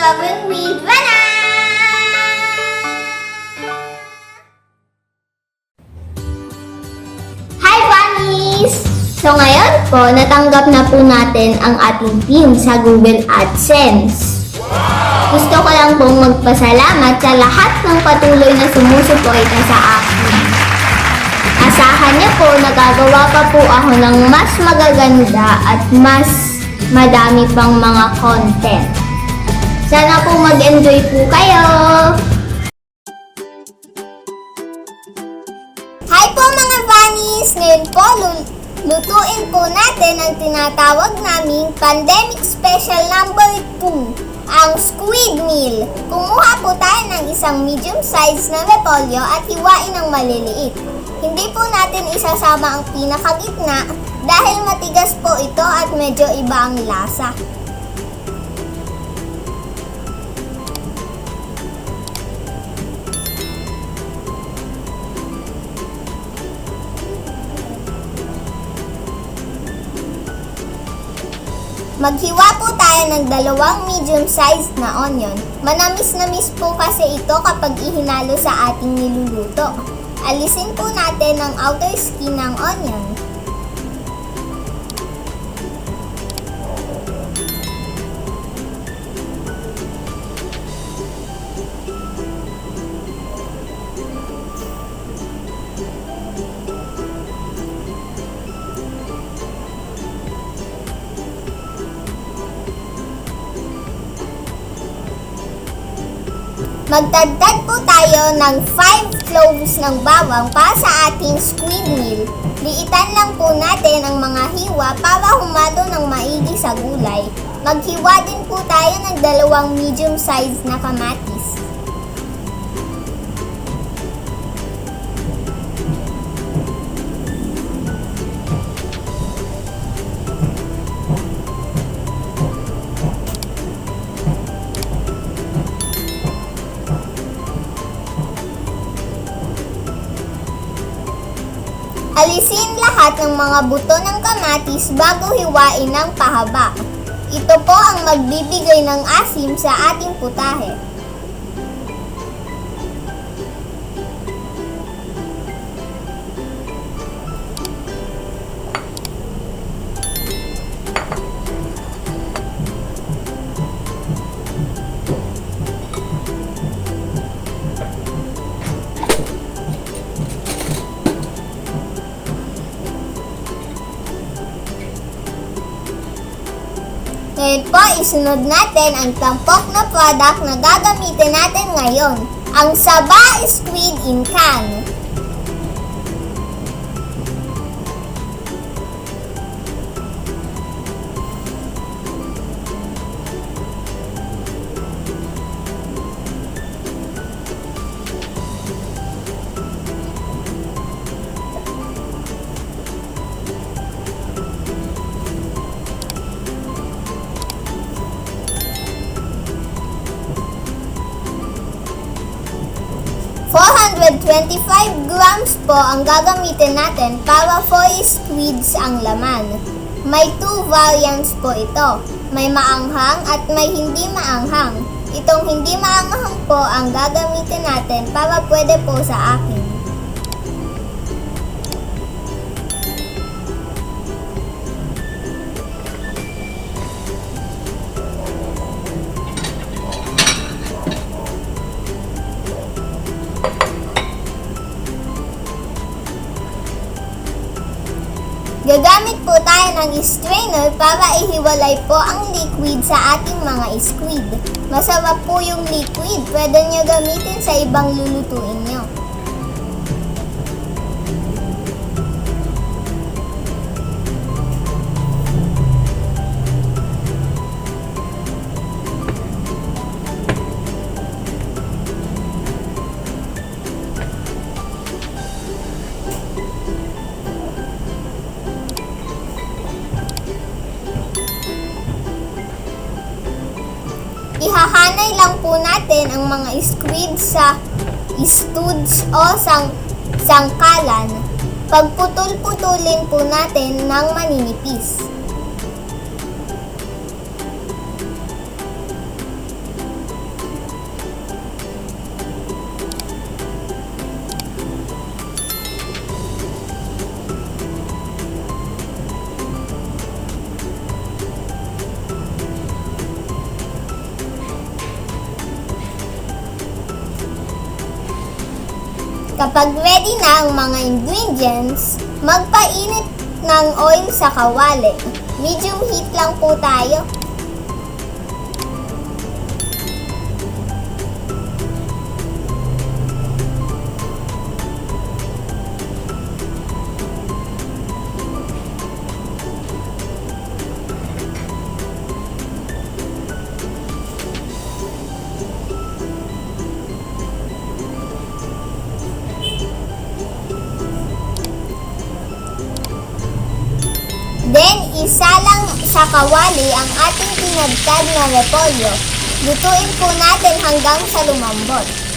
Gawin with Rana! Hi, Bunnies! So ngayon po, natanggap na po natin ang ating team sa Google AdSense. Gusto ko lang pong magpasalamat sa lahat ng patuloy na sumusuporta sa akin. Asahan niyo po, nagagawa pa po ako ng mas magaganda at mas madami pang mga content. Sana po mag-enjoy po kayo! Hi po mga bunnies! Ngayon po, lutuin po natin ang tinatawag naming Pandemic Special Number 2, ang squid meal. Kumuha po tayo ng isang medium size na repolyo at hiwain ng maliliit. Hindi po natin isasama ang pinakagitna dahil matigas po ito at medyo iba ang lasa. Maghiwa po tayo ng 2 medium sized na onion. Manamis-namis po kasi ito kapag ihinalo sa ating niluluto. Alisin po natin ang outer skin ng onion. Magdagdag po tayo ng 5 cloves ng bawang para sa ating squid meal. Liitan lang po natin ang mga hiwa para humalo ng maigi sa gulay. Maghiwa din po tayo ng 2 medium size na kamatis. Alisin lahat ng mga buto ng kamatis bago hiwain ng pahaba. Ito po ang magbibigay ng asim sa ating putahe. Ngayon po, isunod natin ang tampok na product na gagamitin natin ngayon, ang Saba Squid in Can. $425 grams po ang gagamitin natin para 4 squids ang laman. May 2 variants po ito. May maanghang at may hindi maanghang. Itong hindi maanghang po ang gagamitin natin para pwede po sa akin. Gagamit po tayo ng strainer para ihiwalay po ang liquid sa ating mga squid. Masarap po yung liquid, pwede nyo gamitin sa ibang lulutuin nyo. Ihahanay lang po natin ang mga squid sa studs o sangkalan. Pagputol-putulin po natin ng maninipis. Kapag ready na ang mga ingredients, magpainit ng oil sa kawali. Medium heat lang po tayo. Then, isalang sa kawali ang ating pinagtad na repolyo. Lutuin po natin hanggang sa lumambot.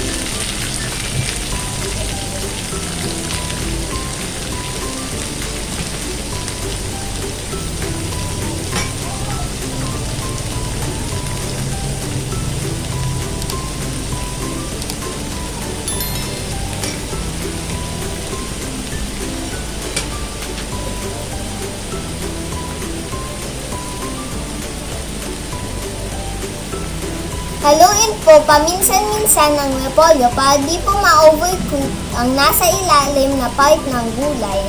Haluin po paminsan-minsan ng repolyo para di po ma-overcook ang nasa ilalim na part ng gulay.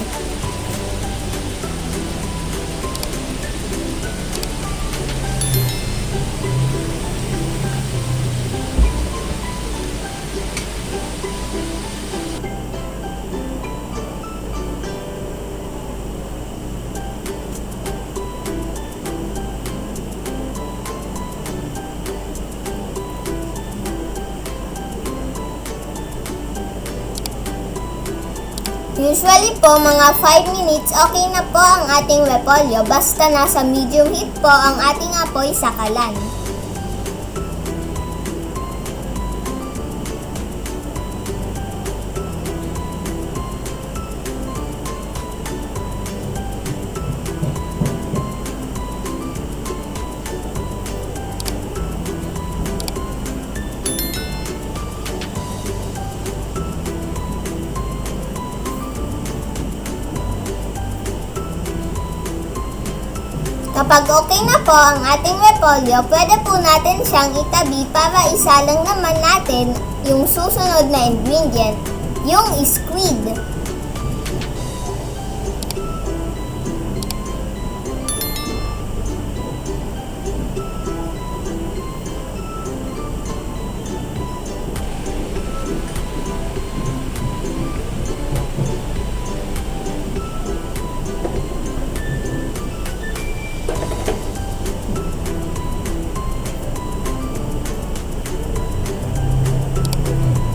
Usually po, mga 5 minutes, okay na po ang ating repolyo basta nasa medium heat po ang ating apoy sa kalan. Kapag okay na po ang ating repolyo, pwede po natin siyang itabi para isalang naman natin yung susunod na ingredient, yung squid.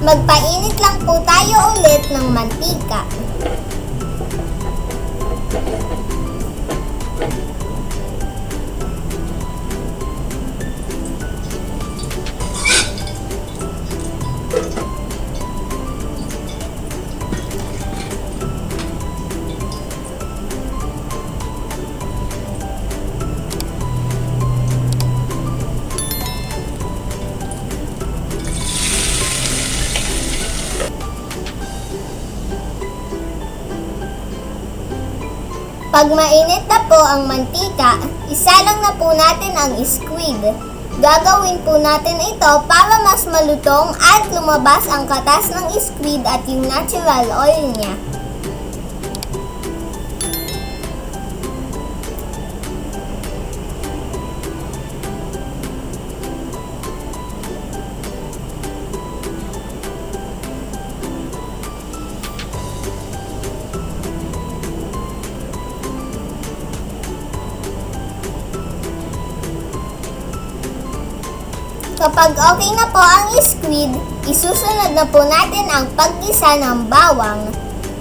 Magpainit lang po tayo ulit ng mantika. Pag mainit na po ang mantika, isalang na po natin ang squid. Gagawin po natin ito para mas malutong at lumabas ang katas ng squid at yung natural oil niya. Kapag okay na po ang squid, isusunod na po natin ang paggisa ng bawang.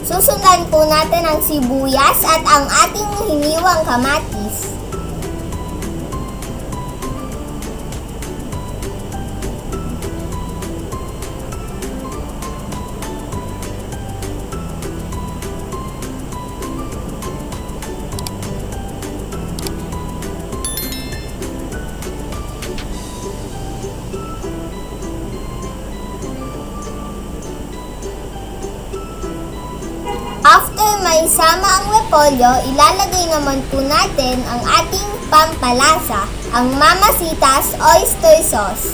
Susundan po natin ang sibuyas at ang ating hiniwang kamatis. After maisama ang repolyo, ilalagay naman po natin ang ating pampalasa, ang Mamacita's Oyster Sauce.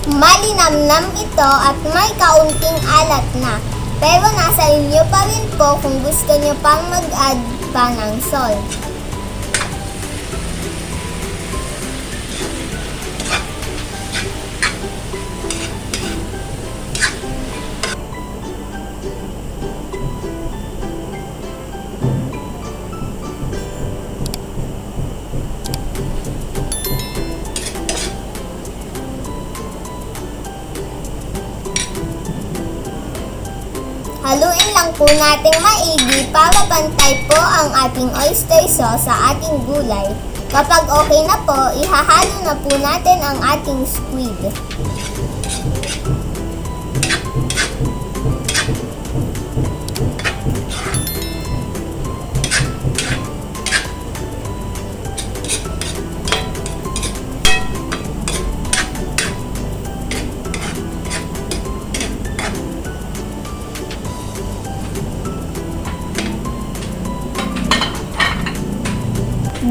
Malinamnam ito at may kaunting alat na. Pero nasa inyo pa rin po kung gusto nyo pang mag-add pa ng salt. Haluin lang po nating maigi para pantay po ang ating oyster sauce sa ating gulay. Kapag okay na po, ihahalo na po natin ang ating squid.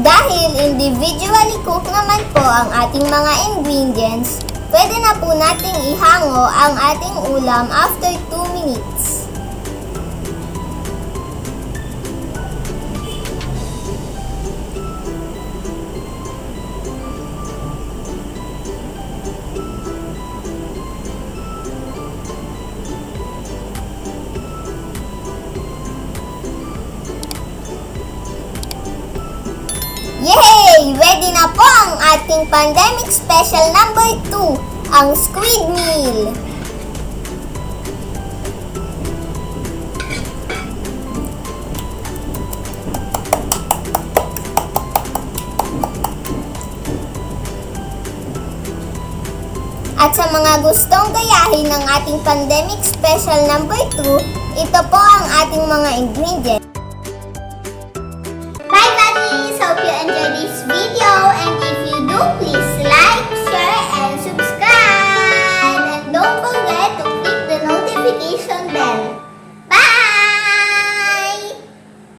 Dahil individually cook naman po ang ating mga ingredients, pwede na po nating ihango ang ating ulam after 2 minutes. Yay! Ready na po ang ating pandemic special number 2, ang squid meal. At sa mga gustong gayahin ng ating pandemic special number 2, ito po ang ating mga ingredients.